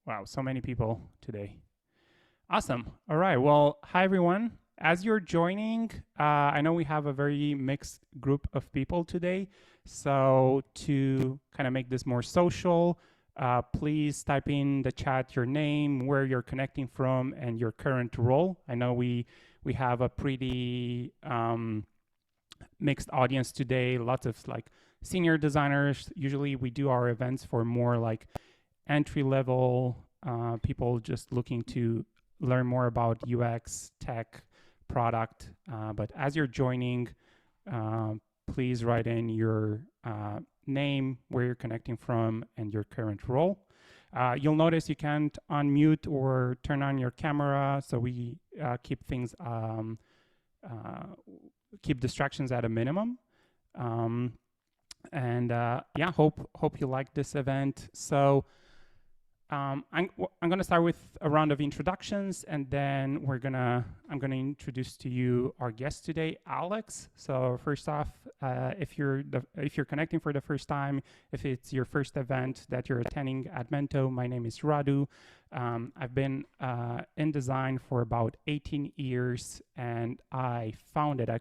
Wow, so many people today. Awesome. All right. Well, hi, everyone. As you're joining, I know we have a very mixed group of people today. So, to kind of make this more social, please type in the chat your name, where you're connecting from, and your current role. I know we have a pretty mixed audience today. Lots of like senior designers. Usually, we do our events for more like entry level people just looking to learn more about UX, tech, product. But as you're joining, please write in your name, where you're connecting from, and your current role. You'll notice you can't unmute or turn on your camera, so we keep things, keep distractions at a minimum. Yeah, hope you like this event. So I'm gonna start with a round of introductions, and then I'm gonna introduce to you our guest today, Alex. So first off, if you're connecting for the first time, if it's your first event that you're attending at Mento, my name is Radu. I've been in design for about 18 years, and I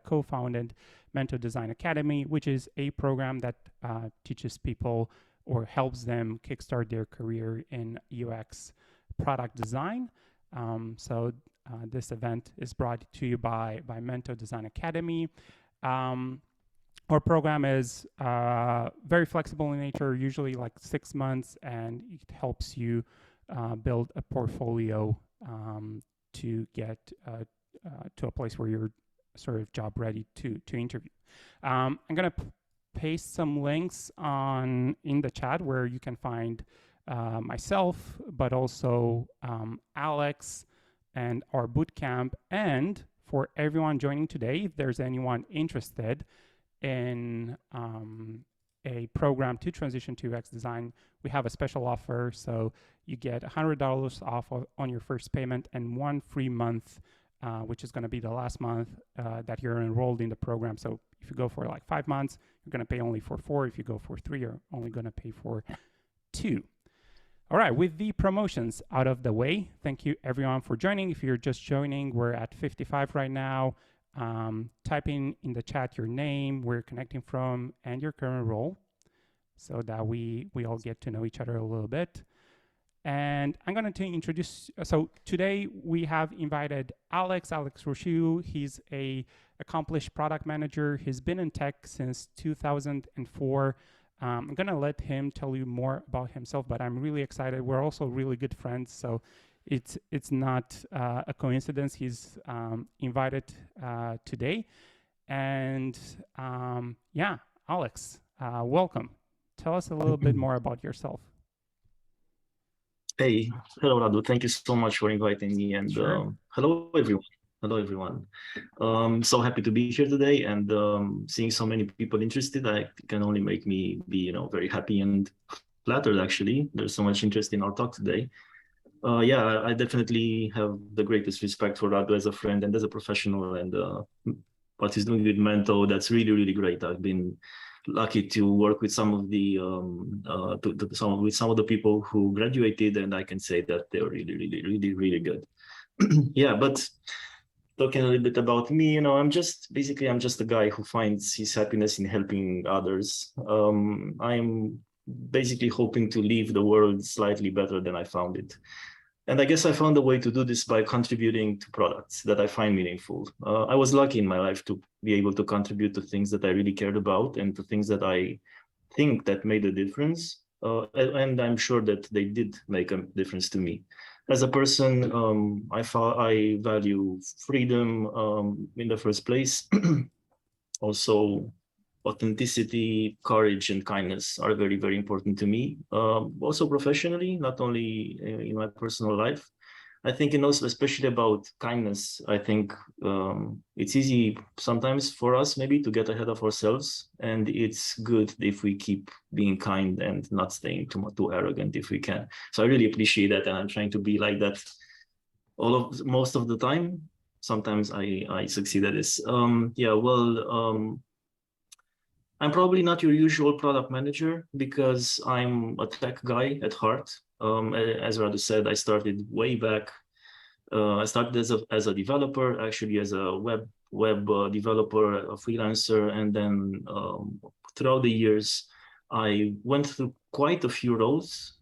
co-founded Mento Design Academy, which is a program that teaches people or helps them kickstart their career in UX product design. This event is brought to you by Mento Design Academy. Our program is very flexible in nature, usually like 6 months, and it helps you build a portfolio to get to a place where you're sort of job ready to interview. I'm gonna paste some links in the chat where you can find myself, but also Alex and our bootcamp. And for everyone joining today, if there's anyone interested in a program to transition to UX design, we have a special offer. So you get $100 off on your first payment and 1 free month, which is going to be the last month that you're enrolled in the program. So if you go for like 5 months, you're going to pay only for 4. If you go for 3, you're only going to pay for 2. All right, with the promotions out of the way, thank you everyone for joining. If you're just joining, we're at 55 right now. Type in the chat your name, where you're connecting from, and your current role, so that we all get to know each other a little bit. And I'm going to introduce, so today we have invited Alex Rosiu. He's a accomplished product manager. He's been in tech since 2004. I'm going to let him tell you more about himself, but I'm really excited. We're also really good friends, so it's not a coincidence he's invited today. And yeah, Alex, welcome. Tell us a little bit more about yourself. Hey, hello, Radu. Thank you so much for inviting me. And Sure. hello, everyone. Hello, everyone. So happy to be here today, and seeing so many people interested, I can only make me be, very happy and flattered. Actually, there's so much interest in our talk today. Yeah, I definitely have the greatest respect for Radu as a friend and as a professional, and what he's doing with Mento, that's really, really great. I've been lucky to work with some of the some of the people who graduated, and I can say that they're really, really, really, really good. Yeah, but talking a little bit about me, I'm just a guy who finds his happiness in helping others. I'm basically hoping to leave the world slightly better than I found it. And I guess I found a way to do this by contributing to products that I find meaningful. I was lucky in my life to be able to contribute to things that I really cared about and to things that I think that made a difference. And I'm sure that they did make a difference to me. As a person, I value freedom in the first place. Also, authenticity, courage, and kindness are very, very important to me. Also professionally, not only in my personal life. I think, especially about kindness, I think it's easy sometimes for us maybe to get ahead of ourselves. And it's good if we keep being kind and not staying too arrogant if we can. So I really appreciate that. And I'm trying to be like that most of the time. Sometimes I succeed at this. Yeah, well, I'm probably not your usual product manager because I'm a tech guy at heart. As Radu said, I started way back. I started as a developer, actually as a web developer, a freelancer, and then throughout the years, I went through quite a few roles.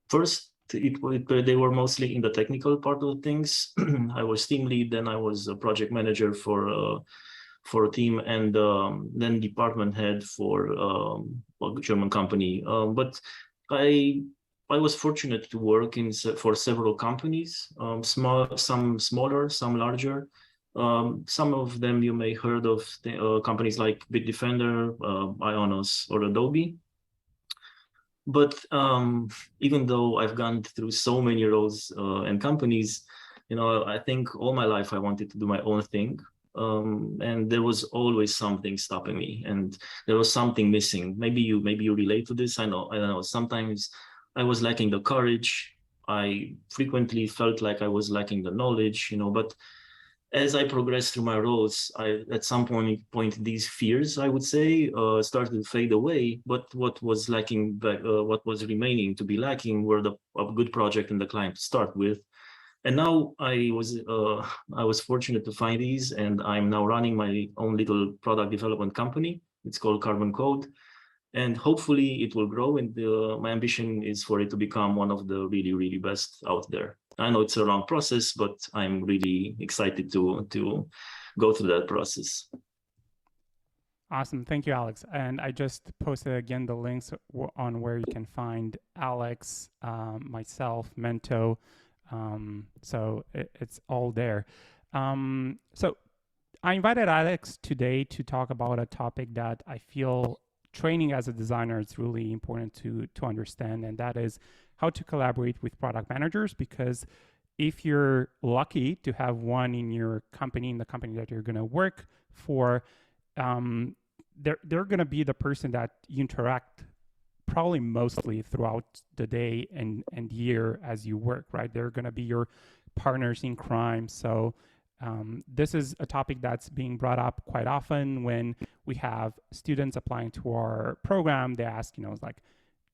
First, they were mostly in the technical part of things. I was team lead, then I was a project manager for a team, and then department head for a German company. But I was fortunate to work for several companies, some smaller, some larger. Some of them you may heard of, companies like Bitdefender, Ionos, or Adobe. But even though I've gone through so many roles and companies, I think all my life I wanted to do my own thing. And there was always something stopping me, and there was something missing. Maybe you relate to this. I don't know. Sometimes I was lacking the courage. I frequently felt like I was lacking the knowledge, but as I progressed through my roles, at some point these fears, I would say, started to fade away. But what was lacking, what was remaining to be lacking, were a good project and the client to start with. And now I was fortunate to find these, and I'm now running my own little product development company. It's called Carbon Code, and hopefully it will grow. And my ambition is for it to become one of the really, really best out there. I know it's a long process, but I'm really excited to go through that process. Awesome. Thank you, Alex. And I just posted again the links on where you can find Alex, myself, Mento. So it's all there. So I invited Alex today to talk about a topic that I feel training as a designer is really important to understand, and that is how to collaborate with product managers. Because if you're lucky to have one in your company, in the company that you're going to work for, they're going to be the person that you interact probably mostly throughout the day and year as you work, right? They're going to be your partners in crime. So this is a topic that's being brought up quite often when we have students applying to our program. They ask, like,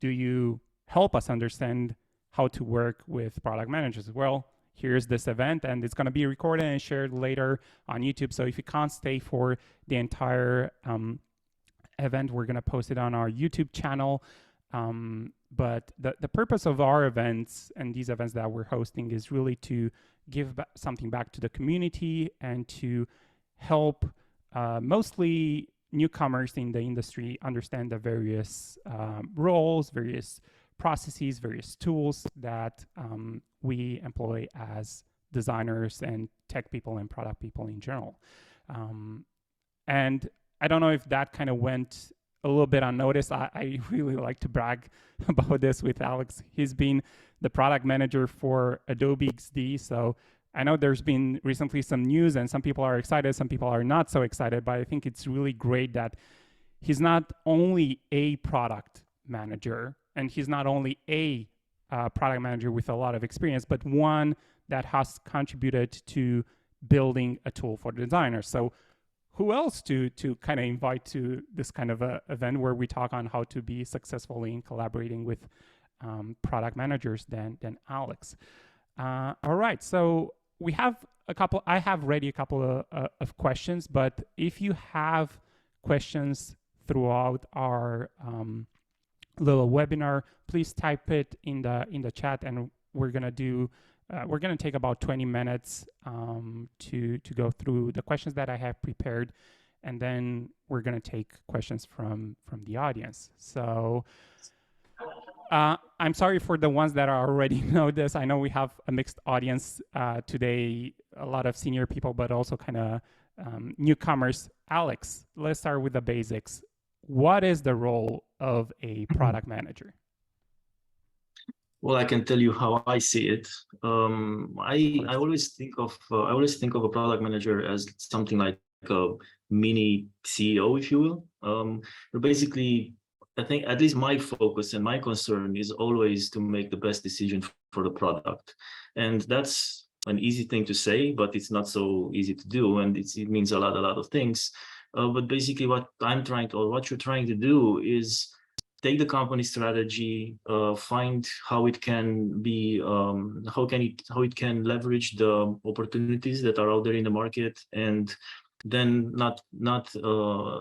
do you help us understand how to work with product managers? Well, here's this event, and it's going to be recorded and shared later on YouTube. So if you can't stay for the entire event, we're going to post it on our YouTube channel. But the purpose of our events and these events that we're hosting is really to give something back to the community and to help mostly newcomers in the industry understand the various roles, various processes, various tools that we employ as designers and tech people and product people in general. And I don't know if that kind of went a little bit unnoticed. I really like to brag about this with Alex. He's been the product manager for Adobe XD. So I know there's been recently some news and some people are excited, some people are not so excited, but I think it's really great that he's not only a product manager and he's not only a product manager with a lot of experience, but one that has contributed to building a tool for the designer. So who else to kind of invite to this kind of a event where we talk on how to be successfully in collaborating with product managers than Alex? All right, so we have I have ready a couple of questions, but if you have questions throughout our little webinar, please type it in the chat, and we're gonna take about 20 minutes to go through the questions that I have prepared, and then we're gonna take questions from the audience. So I'm sorry for the ones that already know this. I know we have a mixed audience today, a lot of senior people, but also kind of newcomers. Alex, let's start with the basics. What is the role of a product manager? Well, I can tell you how I see it. I always think of a product manager as something like a mini CEO, if you will. Basically, I think at least my focus and my concern is always to make the best decision for the product, and that's an easy thing to say, but it's not so easy to do, and it means a lot of things. But basically, what you're trying to do is take the company strategy, find how it can be, how it can leverage the opportunities that are out there in the market, and then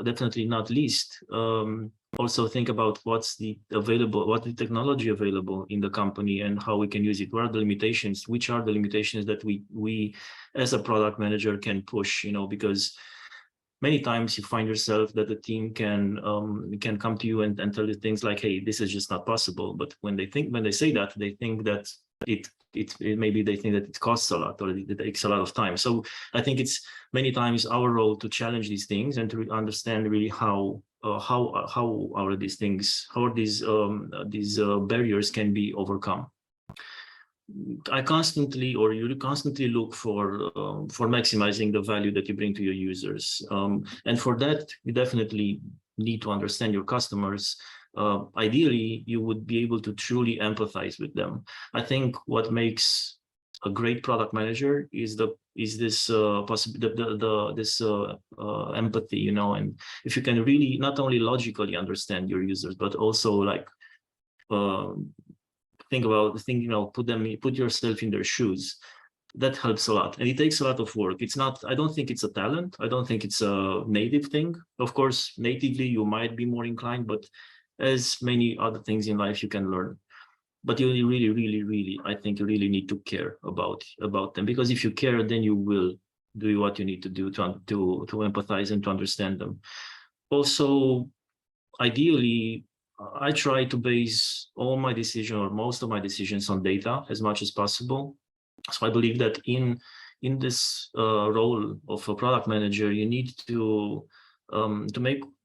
definitely not least, also think about what's the technology available in the company and how we can use it. What are the limitations? Which are the limitations that we as a product manager can push? Because many times you find yourself that the team can come to you and tell you things like, hey, this is just not possible. But when they say that, they think that maybe they think that it costs a lot or it takes a lot of time. So I think it's many times our role to challenge these things and to understand really how these barriers can be overcome. You constantly look for maximizing the value that you bring to your users, and for that you definitely need to understand your customers. Ideally, you would be able to truly empathize with them. I think what makes a great product manager is this empathy, and if you can really not only logically understand your users, but also like put yourself in their shoes. That helps a lot, and it takes a lot of work. I don't think it's a talent. I don't think it's a native thing. Of course, natively you might be more inclined, but as many other things in life, you can learn. But you really, I think you really need to care about them, because if you care, then you will do what you need to do to empathize and to understand them. Also, ideally, I try to base all my decisions or most of my decisions on data as much as possible. So I believe that in this role of a product manager, you need to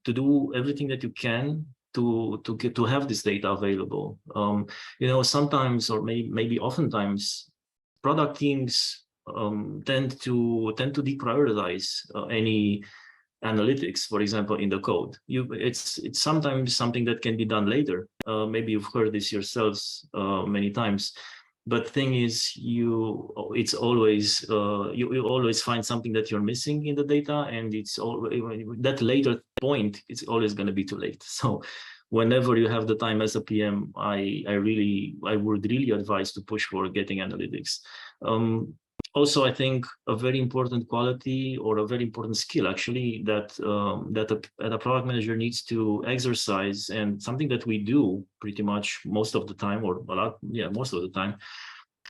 do everything that you can to have this data available. Sometimes, or maybe oftentimes, product teams tend to deprioritize any analytics, for example, in the code. It's sometimes something that can be done later. Maybe you've heard this yourselves many times. But thing is, you always find something that you're missing in the data, and that later point, it's always going to be too late. So whenever you have the time as a PM, I would really advise to push for getting analytics. Also, I think a very important quality, or a very important skill actually, that a product manager needs to exercise, and something that we do pretty much most of the time, most of the time,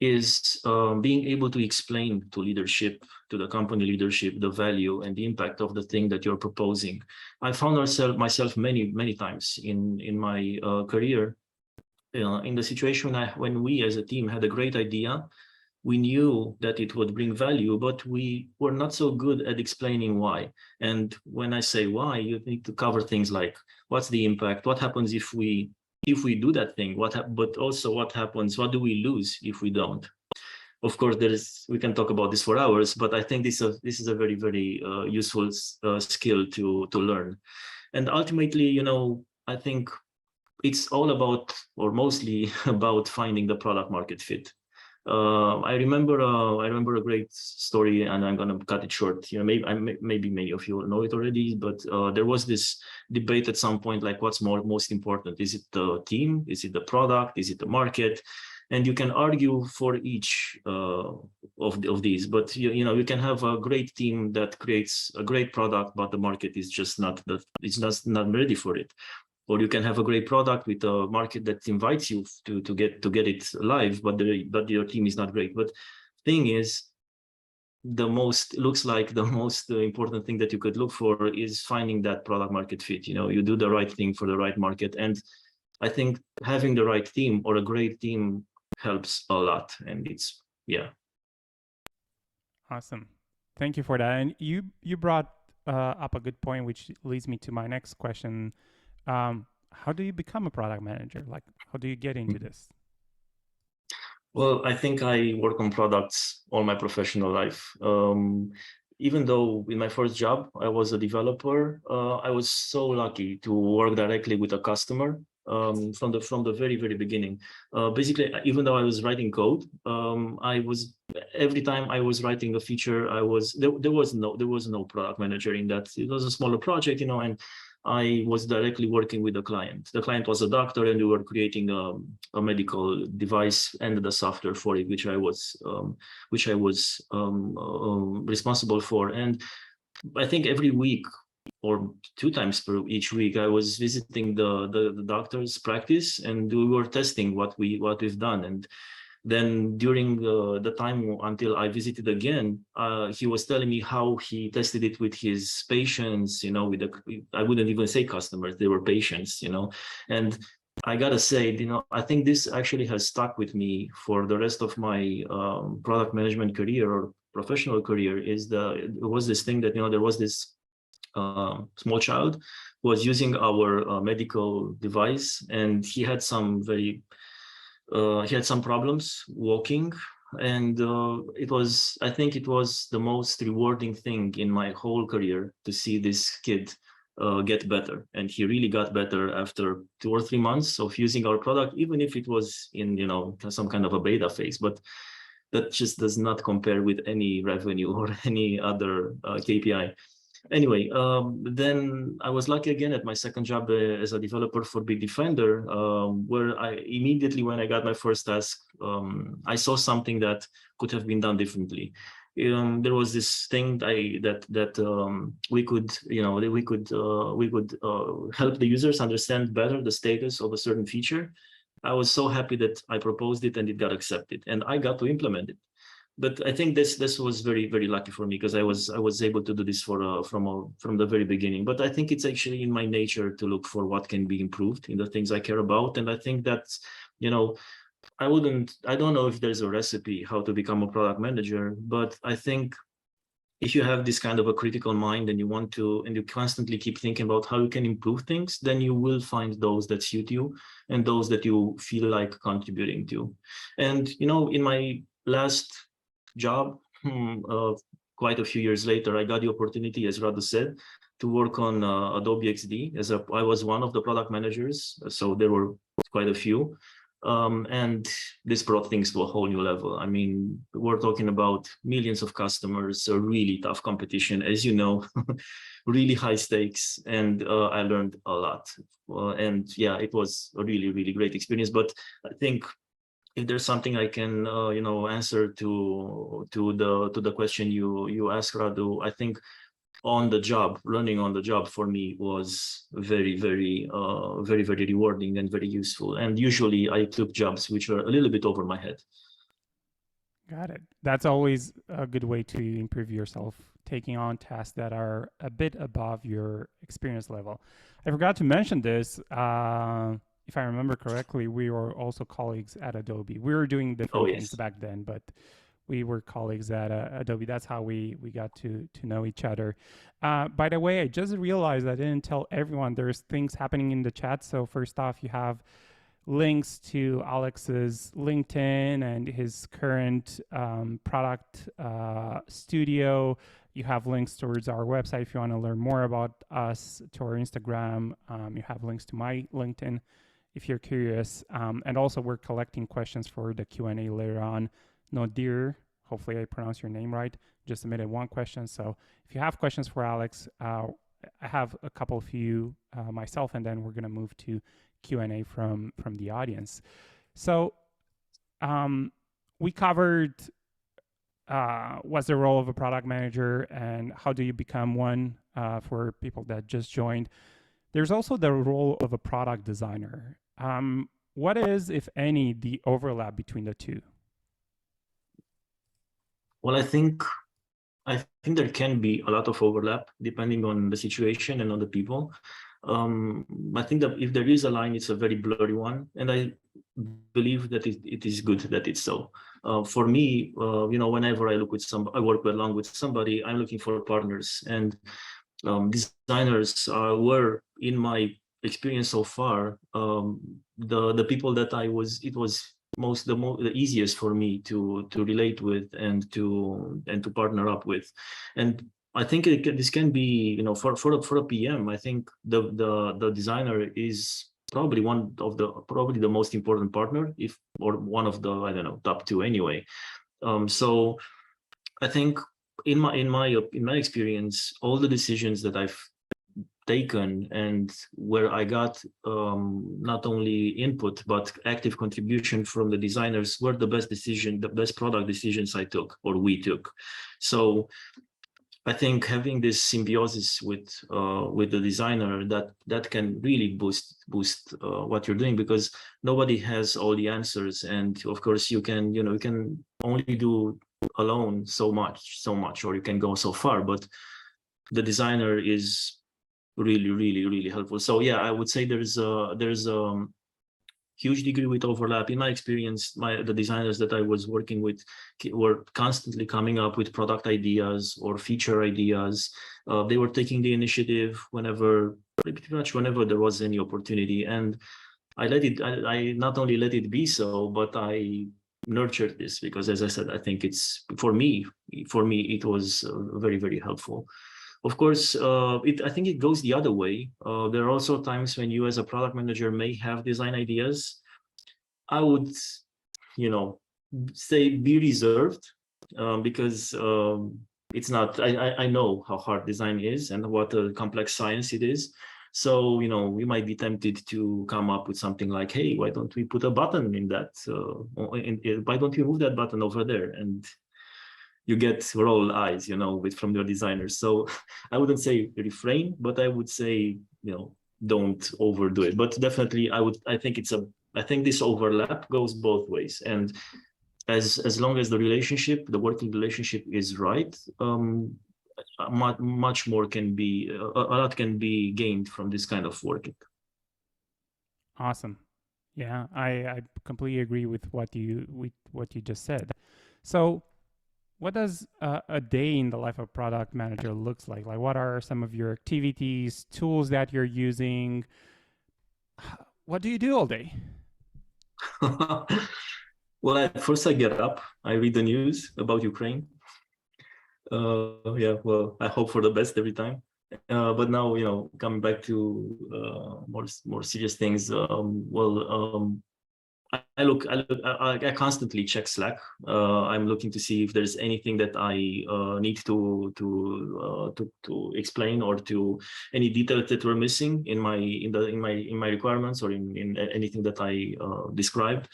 is being able to explain to the company leadership, the value and the impact of the thing that you're proposing. I found myself many times in my career in the situation when we as a team had a great idea. We knew that it would bring value, but we were not so good at explaining why. And when I say why, you need to cover things like, what's the impact? What happens if we do that thing? But also what happens? What do we lose if we don't? Of course, we can talk about this for hours, but I think this is a very, very useful skill to learn. And ultimately, I think it's all about, or mostly about, finding the product market fit. I remember a great story, and I'm gonna cut it short. Maybe many of you know it already, but there was this debate at some point, like, what's most important? Is it the team? Is it the product? Is it the market? And you can argue for each of these, but you can have a great team that creates a great product, but the market is just not ready for it. Or you can have a great product with a market that invites you to get it live, but your team is not great. But thing is, the most important thing that you could look for is finding that product market fit. You do the right thing for the right market, and I think having the right team, or a great team, helps a lot. And Awesome, thank you for that. And you brought up a good point, which leads me to my next question. How do you become a product manager? Like, how do you get into this? Well, I think I work on products all my professional life. Even though in my first job I was a developer, I was so lucky to work directly with a customer from the very, very beginning. Basically, even though I was writing code, every time I was writing a feature, there was no product manager in that. It was a smaller project, and I was directly working with the client. The client was a doctor, and we were creating a medical device and the software for it, which I was responsible for. And I think every week or 2 times per each week, I was visiting the doctor's practice, and we were testing what we've done. And then during the time until I visited again, he was telling me how he tested it with his patients, with I wouldn't even say customers, they were patients, and I gotta say, I think this actually has stuck with me for the rest of my product management career or professional career. It was this thing that, there was this small child who was using our medical device, and he had some problems walking, and I think it was the most rewarding thing in my whole career to see this kid get better. And he really got better after 2 or 3 months of using our product, even if it was in, some kind of a beta phase. But that just does not compare with any revenue or any other KPI. Anyway, then I was lucky again at my second job as a developer for Big Defender, where I immediately, when I got my first task, I saw something that could have been done differently. There was this thing that we could help the users understand better the status of a certain feature. I was so happy that I proposed it and it got accepted, and I got to implement it. But I think this was very, very lucky for me, because I was able to do this from the very beginning. But I think it's actually in my nature to look for what can be improved in the things I care about. And I think that's, I don't know if there's a recipe how to become a product manager, but I think if you have this kind of a critical mind and you constantly keep thinking about how you can improve things, then you will find those that suit you and those that you feel like contributing to. And, in my last job, quite a few years later, I got the opportunity, as Radu said, to work on Adobe XD. I was one of the product managers, so there were quite a few. And this brought things to a whole new level. I mean, we're talking about millions of customers, a really tough competition, as you know, really high stakes, and I learned a lot. And yeah, it was a really, really great experience. But I think if there's something I can, answer to the question you asked, Radu, I think learning on the job for me was very, very, very, very rewarding and very useful. And usually I took jobs which were a little bit over my head. Got it. That's always a good way to improve yourself, taking on tasks that are a bit above your experience level. I forgot to mention this. If I remember correctly, we were also colleagues at Adobe. We were doing different things back then, but we were colleagues at Adobe. That's how we got to know each other. By the way, I just realized I didn't tell everyone there's things happening in the chat. So first off, you have links to Alex's LinkedIn and his current product studio. You have links towards our website if you want to learn more about us, to our Instagram. You have links to my LinkedIn if you're curious. And also we're collecting questions for the Q&A later on. Nodir, hopefully I pronounced your name right, just submitted one question. So if you have questions for Alex, I have a couple of you myself, and then we're going to move to Q&A from the audience. So we covered what's the role of a product manager and how do you become one for people that just joined. There's also the role of a product designer. What is, if any, the overlap between the two? Well, I think there can be a lot of overlap depending on the situation and on the people. I think that if there is a line, it's a very blurry one, and I believe that it is good that it's so. For me, whenever I work along with somebody, I'm looking for partners, and designers were, in my experience so far, the people that it was the easiest for me to relate with and to partner up with. And I think this can be, for a PM, I think the designer is probably the most important partner, or one of the, I don't know, top two anyway. So I think in my experience, all the decisions that I've taken and where I got not only input but active contribution from the designers were the best product decisions I took or we took. So I think having this symbiosis with the designer that can really boost what you're doing, because nobody has all the answers, and of course you can only do alone so much, or you can go so far, but the designer is really helpful. So yeah, I would say there's a huge degree with overlap. In my experience, the designers that I was working with were constantly coming up with product ideas or feature ideas. They were taking the initiative pretty much whenever there was any opportunity, and I not only let it be so, but I nurtured this, because as I said, I think it's for me it was very helpful. Of course, I think it goes the other way. There are also times when you as a product manager may have design ideas. I would, say be reserved, because it's not, I know how hard design is and what a complex science it is. So, we might be tempted to come up with something like, hey, why don't we put a button in that? Why don't you move that button over there? And you get roll eyes, from your designers. So I wouldn't say refrain, but I would say, don't overdo it. But definitely I think this overlap goes both ways. And as long as the working relationship is right, much more can be, a lot can be gained from this kind of working. Awesome. Yeah, I completely agree with what you just said. So what does a day in the life of product manager looks like? Like, what are some of your activities, tools that you're using? What do you do all day? Well, first I get up, I read the news about Ukraine. Yeah, well, I hope for the best every time. But now, coming back to more serious things. I constantly check Slack. I'm looking to see if there's anything that I need to explain, or to any details that were missing in my requirements, or in anything that I described.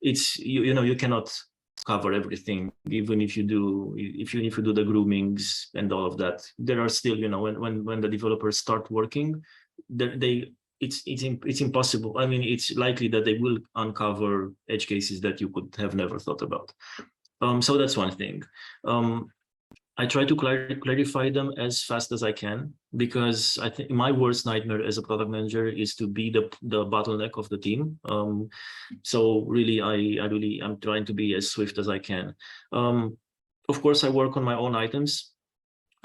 It's you cannot cover everything, even if you do the groomings and all of that. There are still, when the developers start working, it's impossible. I mean, it's likely that they will uncover edge cases that you could have never thought about. So that's one thing. I try to clarify them as fast as I can, because I think my worst nightmare as a product manager is to be the bottleneck of the team. So really, I'm trying to be as swift as I can. Of course, I work on my own items.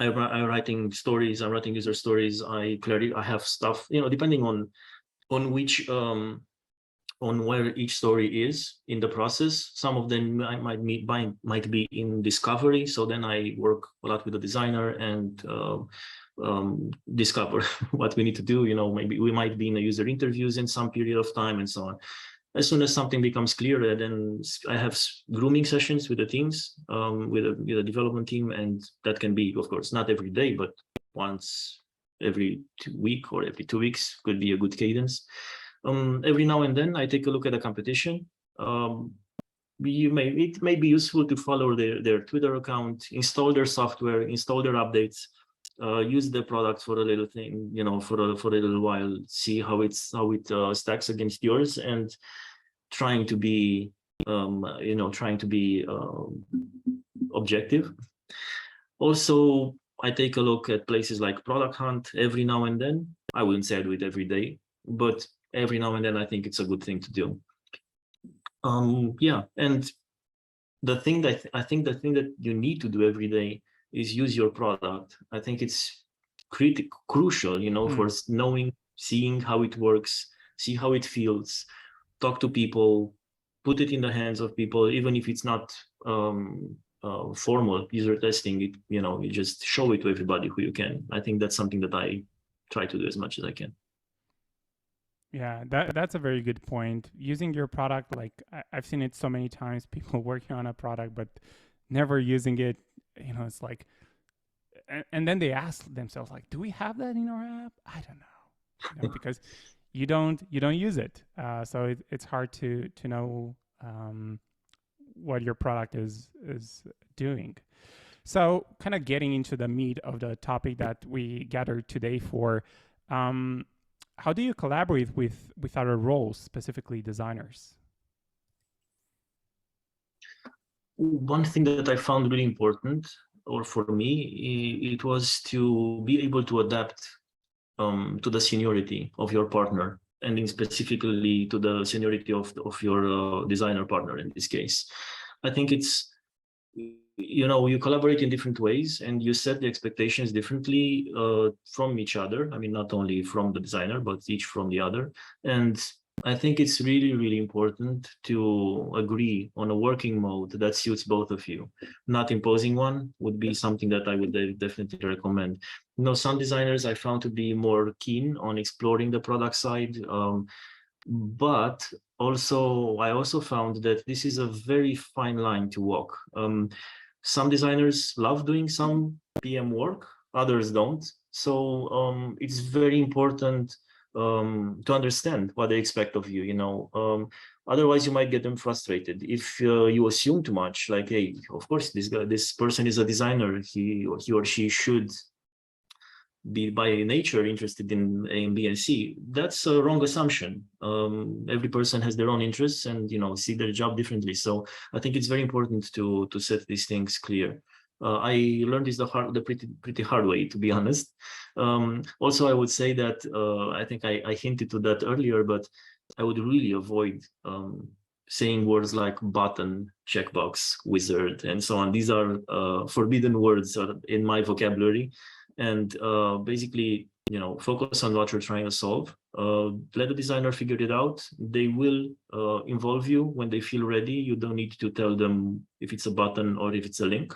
I'm writing stories. I'm writing user stories. I have stuff, depending on which on where each story is in the process. Some of them might be in discovery. So then I work a lot with the designer and discover what we need to do. Maybe we might be in a user interviews in some period of time, and so on. As soon as something becomes clear, then I have grooming sessions with the teams, with the development team, and that can be, of course, not every day, but once every week or every 2 weeks could be a good cadence. Every now and then I take a look at a competition. It may be useful to follow their Twitter account, install their software, install their updates, use the product for a little thing, for a little while, see how it stacks against yours, and trying to be objective. Also, I take a look at places like Product Hunt every now and then. I wouldn't say I do it every day, but every now and then I think it's a good thing to do. Yeah, and the thing that you need to do every day is use your product. I think it's crucial, for knowing, seeing how it works, see how it feels, talk to people, put it in the hands of people, even if it's not formal user testing. You just show it to everybody who you can. I think that's something that I try to do as much as I can. Yeah, that's a very good point. Using your product, like I've seen it so many times, people working on a product but never using it. It's like and then they ask themselves like, do we have that in our app? I don't know, because you don't use it, so it's hard to know what your product is doing. So, kind of getting into the meat of the topic that we gathered today for, how do you collaborate with other roles, specifically designers? One thing that I found really important, or for me, it was to be able to adapt to the seniority of your partner, and in specifically to the seniority of your designer partner in this case. I think it's, you collaborate in different ways and you set the expectations differently from each other. I mean, not only from the designer, but each from the other. And I think it's really, really important to agree on a working mode that suits both of you. Not imposing one would be something that I would definitely recommend. Some designers I found to be more keen on exploring the product side, but I also found that this is a very fine line to walk. Some designers love doing some PM work, others don't. So it's very important to understand what they expect of you. Otherwise you might get them frustrated if you assume too much. Like, hey, of course this person is a designer. He or she should be by nature interested in A and B and C. That's a wrong assumption. Every person has their own interests and see their job differently. So I think it's very important to set these things clear. I learned this the pretty hard way, to be honest. Also, I would say that I think I hinted to that earlier, but I would really avoid saying words like button, checkbox, wizard, and so on. These are forbidden words in my vocabulary. And basically, focus on what you're trying to solve. Let the designer figure it out. They will involve you when they feel ready. You don't need to tell them if it's a button or if it's a link.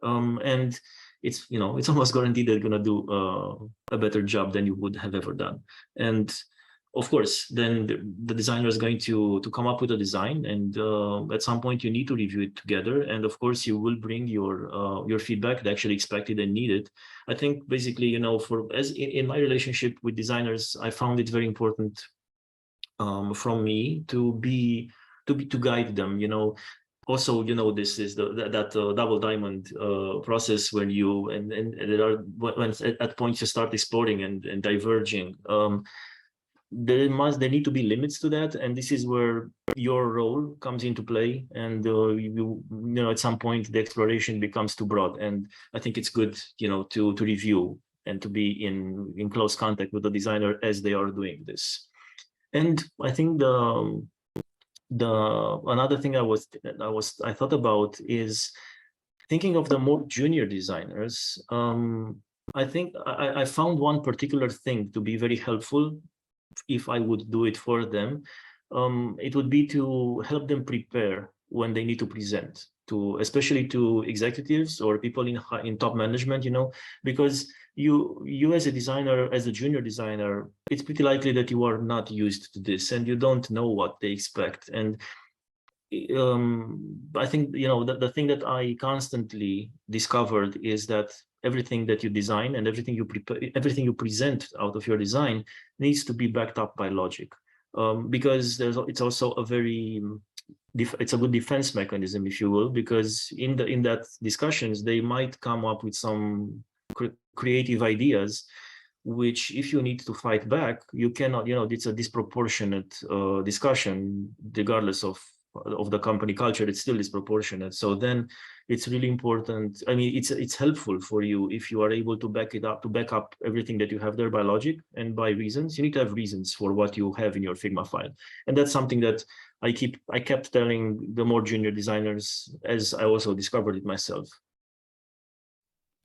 And it's almost guaranteed they're going to do a better job than you would have ever done. And of course, then the designer is going to come up with a design, and at some point you need to review it together. And of course, you will bring your feedback, the actually expected and needed. I think basically, in my relationship with designers, I found it very important from me to guide them. Also, this is that double diamond process when you and there are when at points you start exploring and diverging. There need to be limits to that, and this is where your role comes into play. And at some point the exploration becomes too broad, and I think it's good to review and to be in close contact with the designer as they are doing this. And I think another thing I thought about is thinking of the more junior designers. I think I found one particular thing to be very helpful. If I would do it for them, it would be to help them prepare when they need to present, especially to executives or people in top management, because you as a designer, as a junior designer, it's pretty likely that you are not used to this and you don't know what they expect. And I think the thing that I constantly discovered is that everything that you design and everything you present out of your design needs to be backed up by logic, because it's also it's a good defense mechanism, if you will, because in that discussions they might come up with some creative ideas, which if you need to fight back, you cannot. It's a disproportionate discussion, regardless of the company culture. It's still disproportionate. So then it's really important. I mean, it's helpful for you if you are able to back up everything that you have there by logic and by reasons. You need to have reasons for what you have in your Figma file, and that's something that I kept telling the more junior designers, as I also discovered it myself.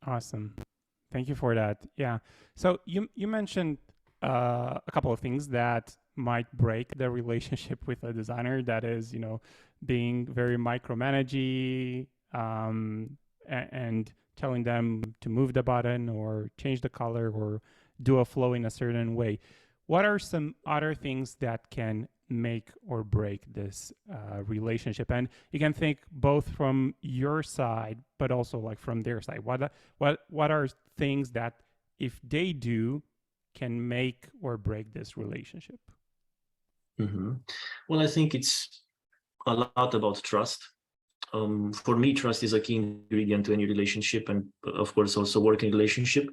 Awesome, thank you for that. Yeah. So you mentioned a couple of things that might break the relationship with a designer, that is, being very micromanagey, and telling them to move the button or change the color or do a flow in a certain way. What are some other things that can make or break this relationship. And you can think both from your side, but also like from their side. What are things that if they do can make or break this relationship? Mm-hmm. Well, I think it's a lot about trust. For me, trust is a key ingredient to any relationship, and of course also working relationship.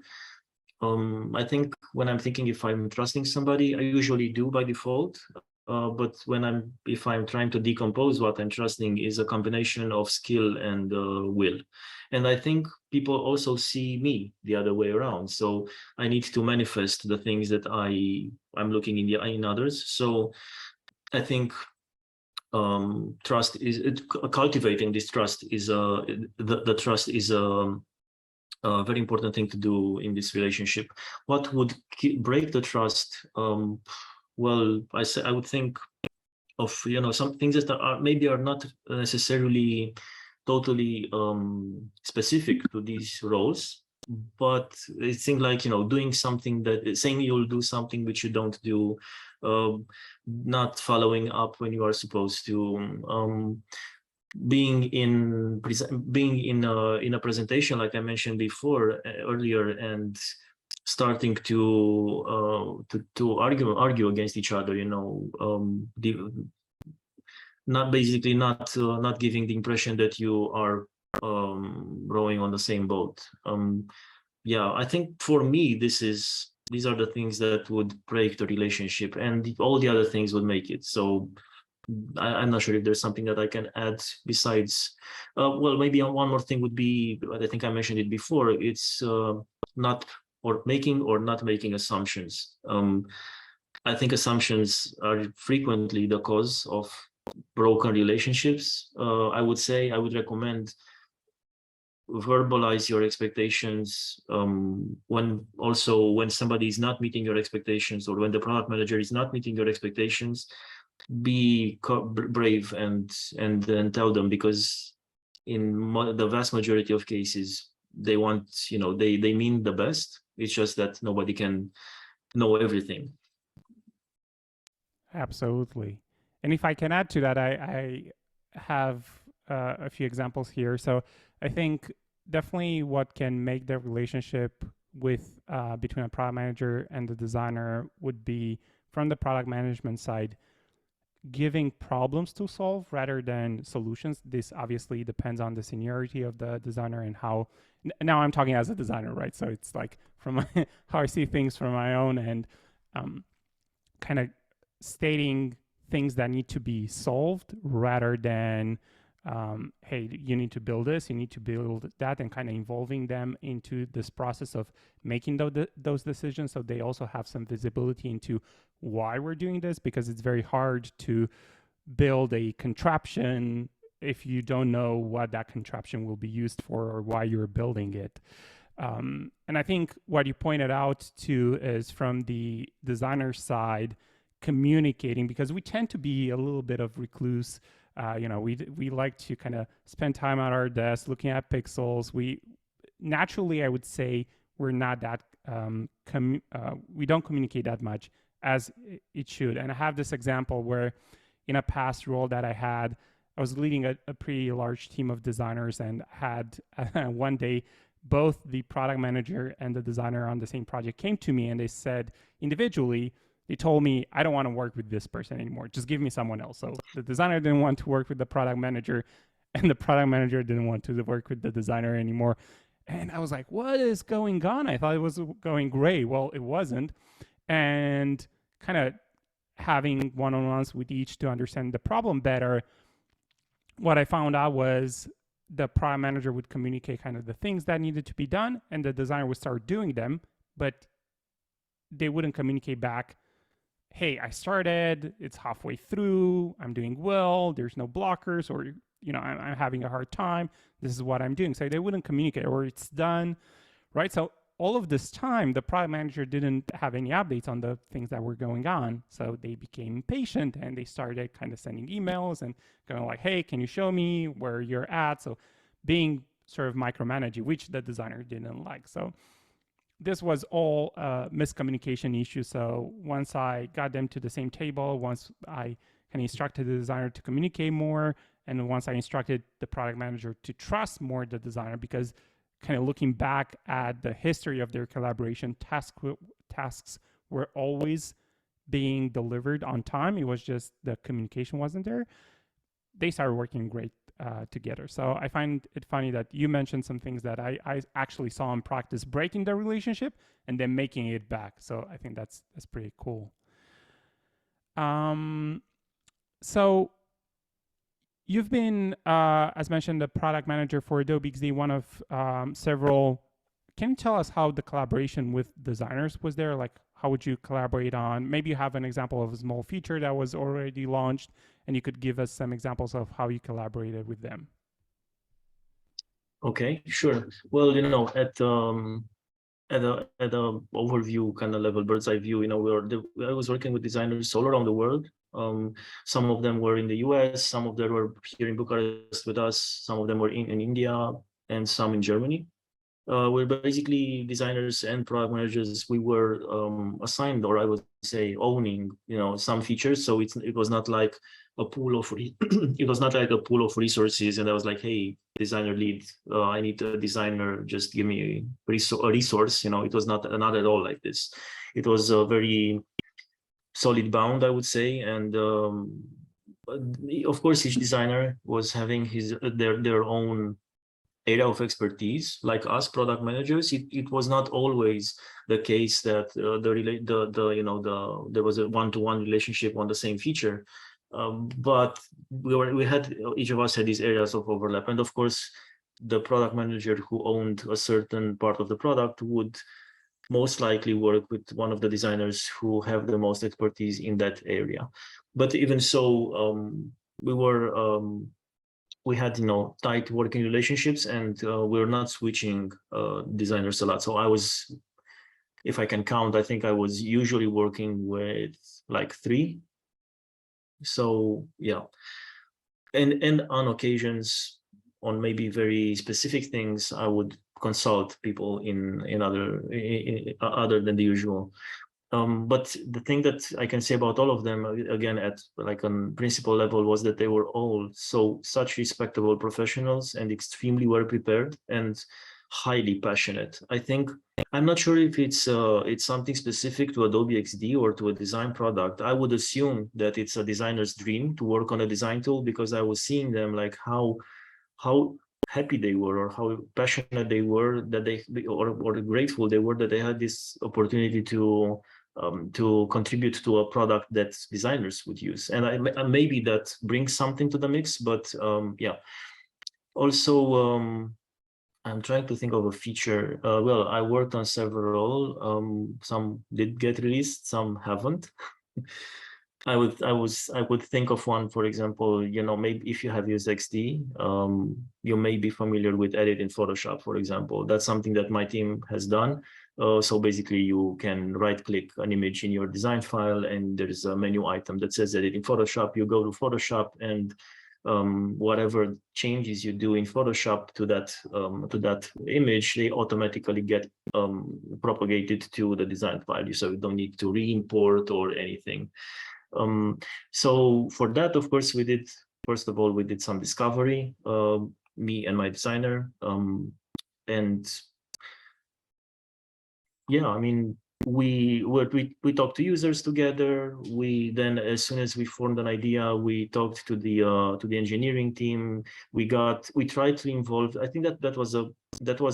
I think when I'm thinking if I'm trusting somebody, I usually do by default. But if I'm trying to decompose what I'm trusting is a combination of skill and will. And I think people also see me the other way around. So I need to manifest the things that I'm looking in others. So I think trust is cultivating this trust is the trust is a very important thing to do in this relationship. What would break the trust? Well, I would think of some things that are not necessarily totally specific to these roles, but it's things like doing something saying you'll do something which you don't do, not following up when you are supposed to. Being in a presentation, like I mentioned before earlier, and starting to argue against each other, not giving the impression that you are rowing on the same boat. Yeah, I think for me these are the things that would break the relationship, and all the other things would make it. So I'm not sure if there's something that I can add besides. Well, maybe one more thing would be, I think I mentioned it before. It's not making or not making assumptions. I think assumptions are frequently the cause of broken relationships. I would recommend verbalize your expectations when somebody is not meeting your expectations, or when the product manager is not meeting your expectations. Be brave and then tell them, because in the vast majority of cases they want, they mean the best. It's just that nobody can know everything. Absolutely. And if I can add to that, I have a few examples here. So I think definitely what can make the relationship with between a product manager and the designer would be, from the product management side, giving problems to solve rather than solutions. This obviously depends on the seniority of the designer and how. Now I'm talking as a designer, right? So it's like from how I see things from my own, and kind of stating things that need to be solved rather than hey, you need to build this, you need to build that, and kind of involving them into this process of making those decisions, so they also have some visibility into why we're doing this, because it's very hard to build a contraption if you don't know what that contraption will be used for or why you're building it. And I think what you pointed out too is, from the designer side, communicating, because we tend to be a little bit of recluse. We like to kind of spend time at our desk looking at pixels. We naturally, I would say, we're not that we don't communicate that much as it should. And I have this example where, in a past role that I was leading a pretty large team of designers, and had one day both the product manager and the designer on the same project came to me, and they said individually, they told me, I don't want to work with this person anymore. Just give me someone else. So the designer didn't want to work with the product manager, and the product manager didn't want to work with the designer anymore. And I was like, what is going on? I thought it was going great. Well, it wasn't. And kind of having one-on-ones with each to understand the problem better, what I found out was the product manager would communicate kind of the things that needed to be done, and the designer would start doing them, but they wouldn't communicate back, hey, I started, it's halfway through, I'm doing well, there's no blockers, or I'm having a hard time, this is what I'm doing. So they wouldn't communicate, or it's done, right? So all of this time, the product manager didn't have any updates on the things that were going on. So they became impatient, and they started kind of sending emails and going like, hey, can you show me where you're at? So being sort of micromanaging, which the designer didn't like. So this was all miscommunication issues. So once I got them to the same table, once I and instructed the designer to communicate more. And once I instructed the product manager to trust more the designer, because kind of looking back at the history of their collaboration, tasks were always being delivered on time. It was just the communication wasn't there. They started working great together. So I find it funny that you mentioned some things that I actually saw in practice, breaking the relationship and then making it back. So I think that's pretty cool. So you've been, as mentioned, the product manager for Adobe XD, one of several. Can you tell us how the collaboration with designers was there? Like, how would you collaborate on? Maybe you have an example of a small feature that was already launched, and you could give us some examples of how you collaborated with them. Okay, sure. Well, at a overview kind of level, bird's eye view, I was working with designers all around the world. Some of them were in the US, some of them were here in Bucharest with us, some of them were in India, and some in Germany. We're basically designers and product managers. We were assigned, or I would say owning, some features. So it was not like a pool of it was not like a pool of resources, and I was like, hey, designer lead, I need a designer, just give me a resource. It was not at all like this. It was a very solid bound, I would say, and of course each designer was having their own area of expertise. Like us product managers, it was not always the case that there was a one-to-one relationship on the same feature, but each of us had these areas of overlap. And of course the product manager who owned a certain part of the product would most likely work with one of the designers who have the most expertise in that area. But even so, we had tight working relationships, and we were not switching designers a lot. So I was, if I can count, I think I was usually working with like 3. So yeah, and on occasions, on maybe very specific things, I would consult people in other than the usual. But the thing that I can say about all of them, again, at like on principal level, was that they were all such respectable professionals and extremely well prepared and highly passionate. I think, I'm not sure if it's something specific to Adobe XD or to a design product. I would assume that it's a designer's dream to work on a design tool, because I was seeing them like how happy they were, or how passionate they were, that or grateful they were that they had this opportunity to contribute to a product that designers would use. And maybe that brings something to the mix, but yeah. Also, I'm trying to think of a feature. Well, I worked on several. Some did get released, some haven't. I would think of one, for example, maybe if you have used XD, you may be familiar with edit in Photoshop, for example. That's something that my team has done. So basically you can right-click an image in your design file, and there's a menu item that says edit in Photoshop. You go to Photoshop, and whatever changes you do in Photoshop to that image, they automatically get propagated to the design file. So you don't need to re-import or anything. So for that, of course, first of all, we did some discovery, me and my designer, and yeah, I mean, we talked to users together. We then, as soon as we formed an idea, we talked to the engineering team. We tried to involve. I think that was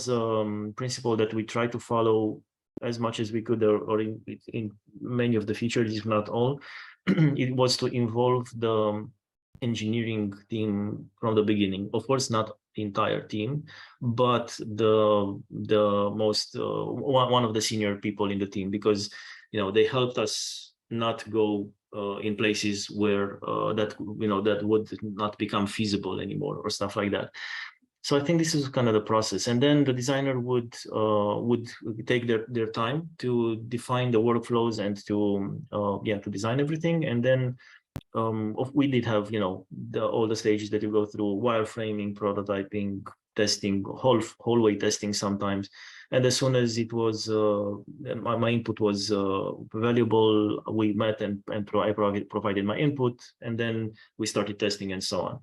a principle that we tried to follow as much as we could, or in many of the features, if not all. It was to involve the engineering team from the beginning. Of course, not the entire team, but the most one of the senior people in the team, because they helped us not go in places where that would not become feasible anymore, or stuff like that. So I think this is kind of the process, and then the designer would take their time to define the workflows and to design everything. And then we did have all the stages that you go through: wireframing, prototyping, testing, hallway testing sometimes. And as soon as it was my input was valuable, we met and I provided my input, and then we started testing and so on.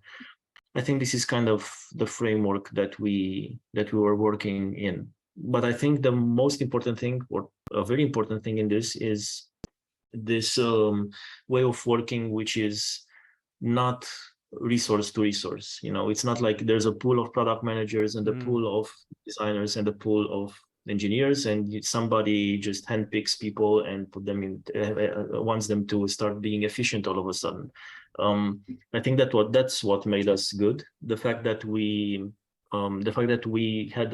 I think this is kind of the framework that we were working in. But I think the most important thing, or a very important thing in this, is this way of working, which is not resource to resource. It's not like there's a pool of product managers and a pool of designers and a pool of engineers, and somebody just handpicks people and put them in, wants them to start being efficient all of a sudden. I think that's what made us good. The fact that we had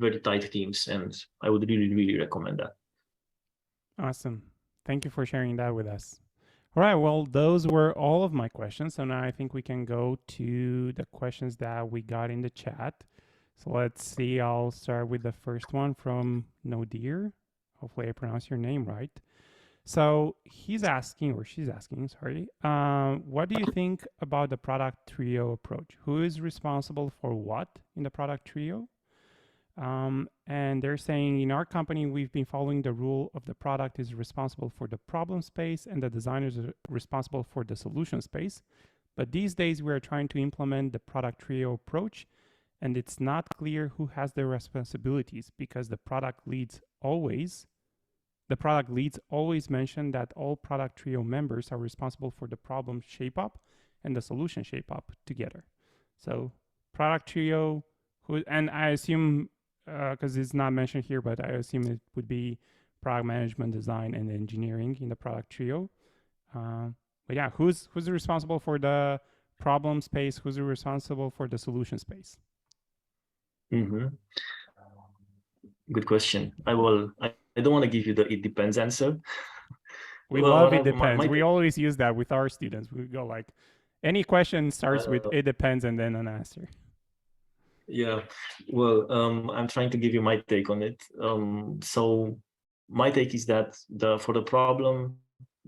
very tight teams, and I would really recommend that. Awesome. Thank you for sharing that with us. All right, well, those were all of my questions. So now I think we can go to the questions that we got in the chat. So let's see, I'll start with the first one from Nodir. Hopefully I pronounced your name right. So he's asking, or she's asking, sorry, what do you think about the product trio approach? Who is responsible for what in the product trio? And they're saying, in our company, we've been following the rule of the product is responsible for the problem space and the designers are responsible for the solution space. But these days we are trying to implement the product trio approach, and it's not clear who has the responsibilities because the product leads always mention that all product trio members are responsible for the problem shape up and the solution shape up together. So product trio, and I assume, because it's not mentioned here, but I assume it would be product management, design, and engineering in the product trio. But yeah, who's responsible for the problem space? Who's responsible for the solution space? Good question. I don't want to give you the "it depends" answer. We love "it depends." We always use that with our students. We go like, any question starts with "it depends" and then an answer. Yeah, well, I'm trying to give you my take on it. So my take is that for the problem,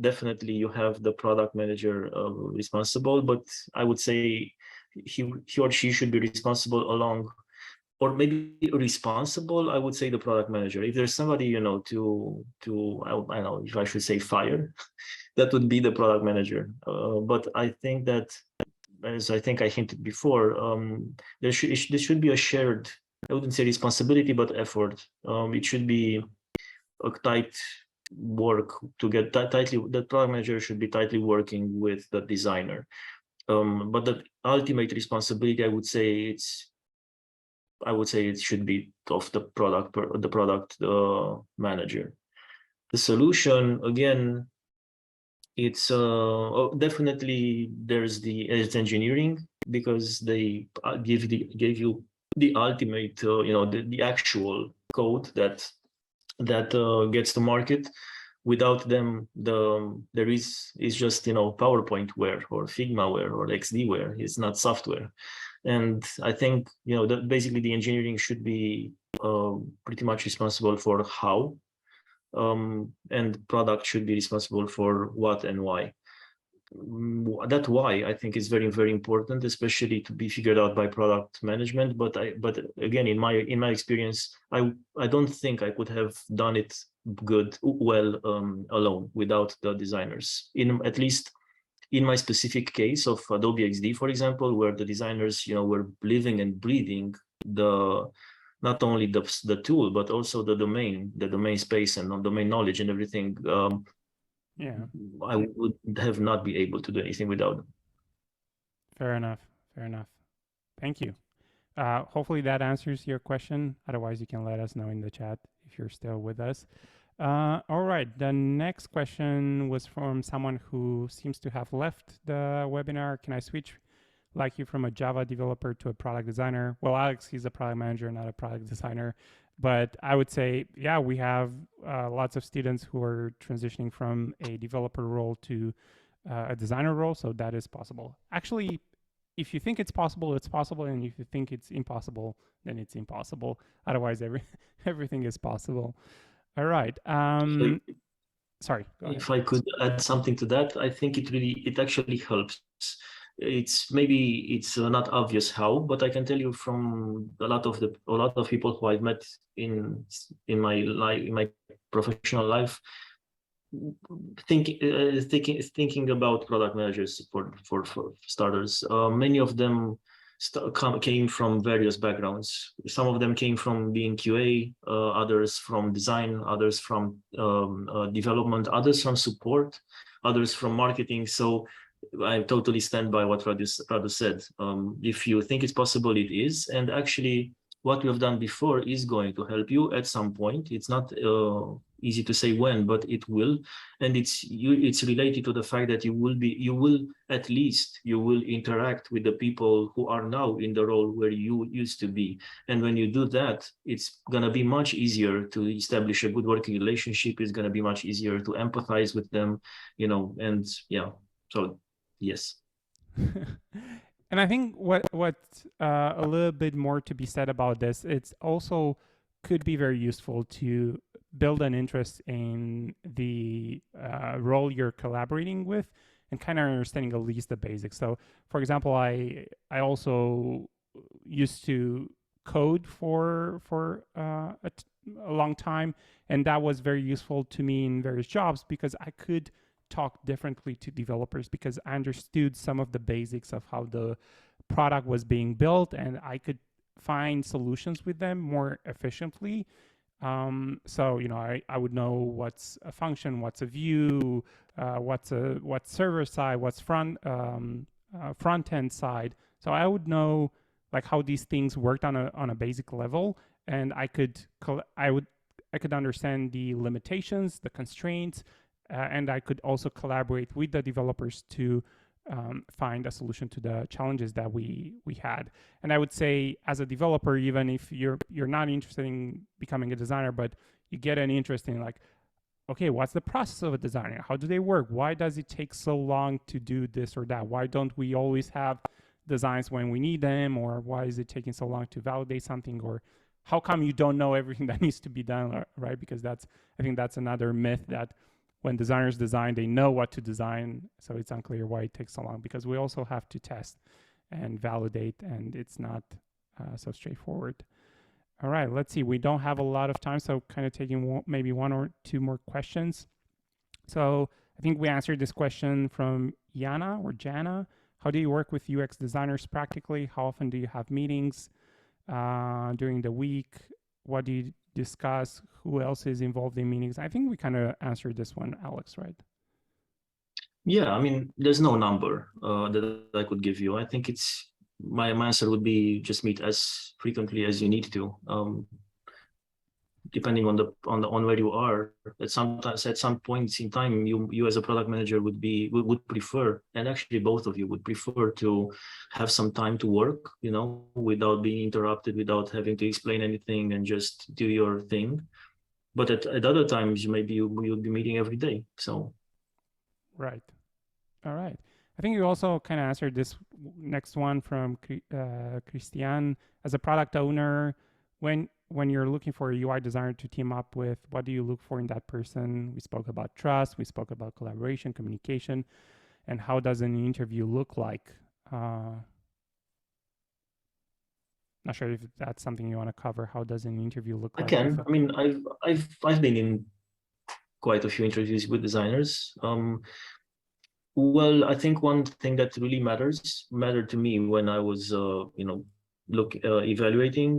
definitely you have the product manager responsible, but I would say he or she should be responsible along, or maybe responsible, I would say the product manager. If there's somebody, I don't know if I should say fire, that would be the product manager. But I think that, as I think I hinted before, there should be a shared, I wouldn't say responsibility, but effort. It should be a tight work to get tightly, the product manager should be tightly working with the designer. But the ultimate responsibility, I would say it should be of the product manager. The solution, again, it's definitely it's engineering, because they give you the ultimate, the actual code that gets to market. Without them, there is just PowerPointware or Figmaware or XDware. It's not software. And I think that basically the engineering should be pretty much responsible for how, and product should be responsible for what and why. That why, I think, is very, very important, especially to be figured out by product management. But again, in my experience, I don't think I could have done it well alone without the designers. At least in my specific case of Adobe XD, for example, where the designers were living and breathing not only the tool, but also the domain space and domain knowledge and everything. I would have not been able to do anything without them. Fair enough. Thank you. Hopefully that answers your question. Otherwise, you can let us know in the chat if you're still with us. All right, the next question was from someone who seems to have left the webinar. Can I switch like you from a Java developer to a product designer? Well, Alex, he's a product manager, not a product designer. But I would say, yeah, we have lots of students who are transitioning from a developer role to a designer role, so that is possible. Actually, if you think it's possible, it's possible, and if you think it's impossible, then it's impossible. Otherwise, everything is possible. All right. Sorry. If I could add something to that, I think it actually helps it's not obvious how, but I can tell you from a lot of people who I've met in my life, in my professional life, thinking about product managers for starters. Many of them came from various backgrounds. Some of them came from being QA, others from design, others from development, others from support, others from marketing. So I totally stand by what Radu said. If you think it's possible, it is. And actually, what we have done before is going to help you at some point. It's not easy to say when, but it will. And it's related to the fact that you will interact with the people who are now in the role where you used to be. And when you do that, it's going to be much easier to establish a good working relationship. It's going to be much easier to empathize with them, and yeah. So yes. And I think what a little bit more to be said about this, it's also could be very useful to build an interest in the role you're collaborating with and kind of understanding at least the basics. So, for example, I also used to code for a long time, and that was very useful to me in various jobs because I could talk differently to developers because I understood some of the basics of how the product was being built, and I could find solutions with them more efficiently. So I would know what's a function, what's a view, what's server side, what's front end side. So I would know like how these things worked on a basic level, and I could understand the limitations, the constraints, and I could also collaborate with the developers to find a solution to the challenges that we had. And I would say, as a developer, even if you're not interested in becoming a designer, but you get an interest in like, okay, what's the process of a designer? How do they work? Why does it take so long to do this or that? Why don't we always have designs when we need them? Or why is it taking so long to validate something? Or how come you don't know everything that needs to be done, right? Because I think that's another myth, that when designers design, they know what to design. So it's unclear why it takes so long, because we also have to test and validate, and it's not so straightforward. All right, let's see. We don't have a lot of time, so kind of taking maybe one or two more questions. So I think we answered this question from Jana. How do you work with UX designers practically? How often do you have meetings during the week? What do you discuss? Who else is involved in meetings? I think we kind of answered this one, Alex, right? Yeah, I mean, there's no number that I could give you. I think my answer would be just meet as frequently as you need to, depending on where you are. At some points in time, you as a product manager would prefer, and actually both of you would prefer, to have some time to work, without being interrupted, without having to explain anything, and just do your thing. But at other times, maybe you'll be meeting every day. So, right. All right. I think you also kind of answered this next one from Christian. As a product owner, when you're looking for a UI designer to team up with, what do you look for in that person? We spoke about trust, we spoke about collaboration, communication, and how does an interview look like? Not sure if that's something you want to cover. How does an interview look like? I can. I mean, I've been in quite a few interviews with designers. Well, I think one thing that really mattered to me when I was, evaluating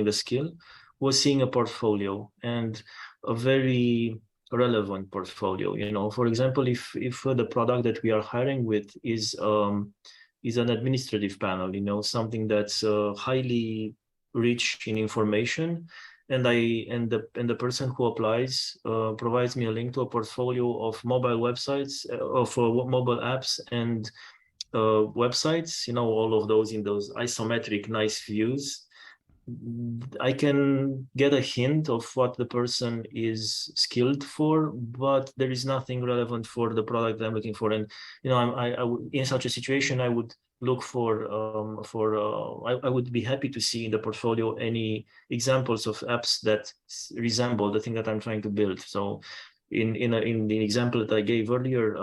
the skill, was seeing a portfolio, and a very relevant portfolio. For example, if the product that we are hiring with is an administrative panel, something that's highly rich in information, and the person who applies provides me a link to a portfolio of mobile websites, of mobile apps and websites, all of those in those isometric nice views, I can get a hint of what the person is skilled for, but there is nothing relevant for the product I'm looking for. And in such a situation, I would look I would be happy to see in the portfolio any examples of apps that resemble the thing that I'm trying to build. So in the example that I gave earlier,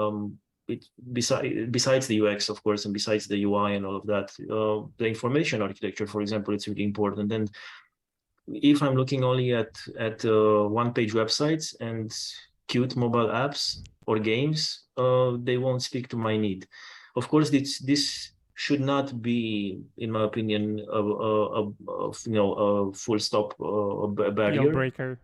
besides the UX, of course, and besides the UI and all of that, the information architecture, for example, it's really important. And if I'm looking only at one-page websites and cute mobile apps or games, they won't speak to my need. Of course, this should not be, in my opinion, a full stop, a barrier. Deal breaker.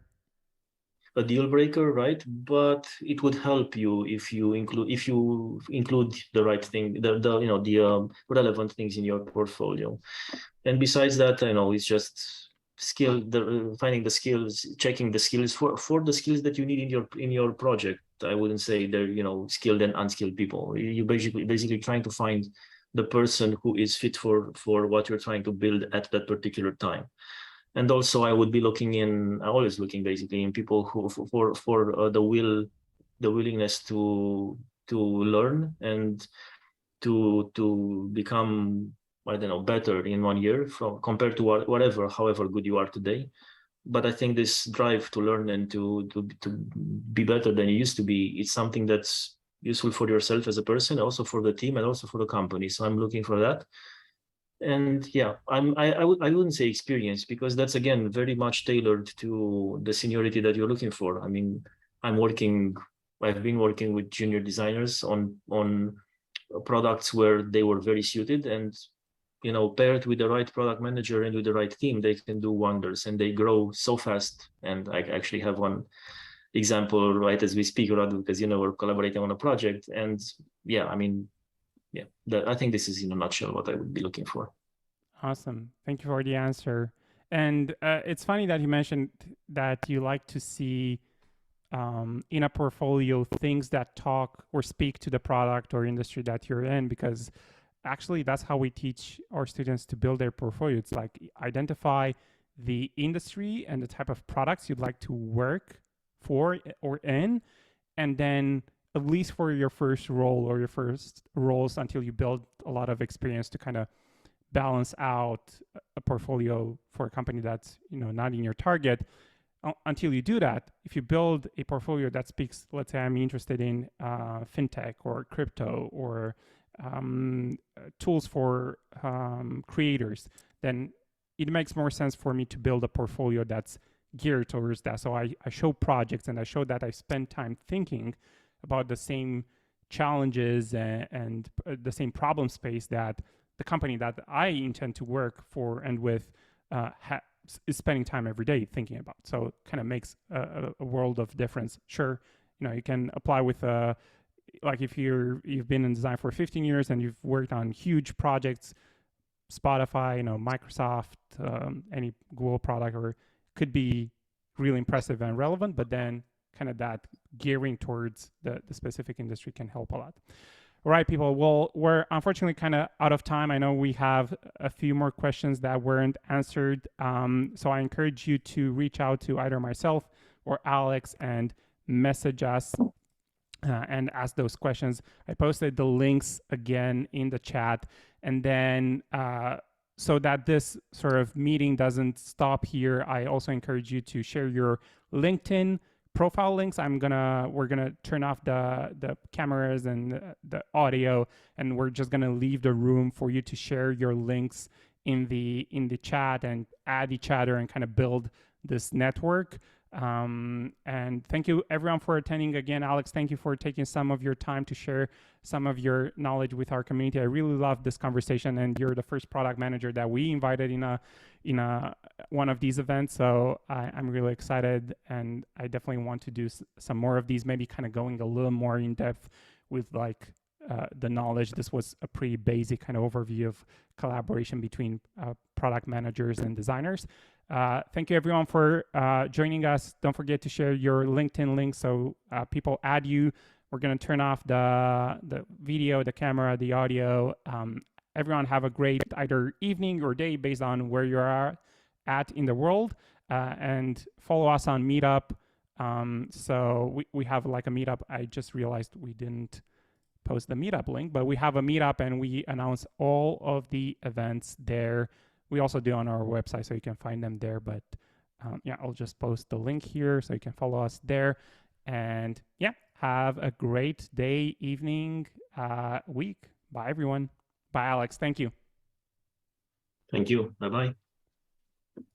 A deal breaker, right? But it would help you if you include the right thing, the relevant things in your portfolio. And besides that, it's just finding the skills, checking the skills for the skills that you need in your project. I wouldn't say they're skilled and unskilled people. You basically trying to find the person who is fit for what you're trying to build at that particular time. And also, I would be always looking basically in people who for the willingness to learn and to become, I don't know, better in 1 year compared to however good you are today. But I think this drive to learn and to be better than you used to be, it's something that's useful for yourself as a person, also for the team, and also for the company. So I'm looking for that. And yeah, I wouldn't say experience, because that's again very much tailored to the seniority that you're looking for. I mean, I've been working with junior designers on products where they were very suited, and paired with the right product manager and with the right team, they can do wonders, and they grow so fast. And I actually have one example right as we speak, Radu, because we're collaborating on a project. And yeah, I mean, yeah, I think this is in a nutshell what I would be looking for. Awesome. Thank you for the answer. And it's funny that you mentioned that you like to see in a portfolio things that talk or speak to the product or industry that you're in, because actually that's how we teach our students to build their portfolio. It's like identify the industry and the type of products you'd like to work for or in, and then at least for your first role or your first roles until you build a lot of experience to kind of balance out a portfolio for a company that's not in your target. Until you do that, if you build a portfolio that speaks, let's say I'm interested in fintech or crypto or tools for creators, then it makes more sense for me to build a portfolio that's geared towards that. So I show projects and I show that I spend time thinking about the same challenges and the same problem space that the company that I intend to work for and with is spending time every day thinking about. So it kind of makes a world of difference. Sure, you can apply with like if you've been in design for 15 years and you've worked on huge projects, Spotify, Microsoft, any Google product, or could be really impressive and relevant, but then kind of that gearing towards the specific industry can help a lot. All right, people. Well, we're unfortunately kind of out of time. I know we have a few more questions that weren't answered. So I encourage you to reach out to either myself or Alex and message us and ask those questions. I posted the links again in the chat. And then so that this sort of meeting doesn't stop here, I also encourage you to share your LinkedIn profile links. We're gonna turn off the cameras and the audio, and we're just gonna leave the room for you to share your links in the chat and add each other and kind of build this network. And thank you everyone for attending again. Alex, thank you for taking some of your time to share some of your knowledge with our community. I really love this conversation, and you're the first product manager that we invited in one of these events. So I'm really excited, and I definitely want to do some more of these, maybe kind of going a little more in depth with like the knowledge. This was a pretty basic kind of overview of collaboration between product managers and designers. Thank you everyone for joining us. Don't forget to share your LinkedIn link so people add you. We're going to turn off the video, the camera, the audio. Everyone have a great either evening or day based on where you are at in the world. And follow us on Meetup. So we have like a Meetup. I just realized we didn't post the Meetup link, but we have a Meetup and we announce all of the events there. We also do on our website, so you can find them there. But yeah, I'll just post the link here so you can follow us there. And yeah, Have a great day, evening, week. Bye, everyone. Bye, Alex. Thank you. Thank you. Bye-bye.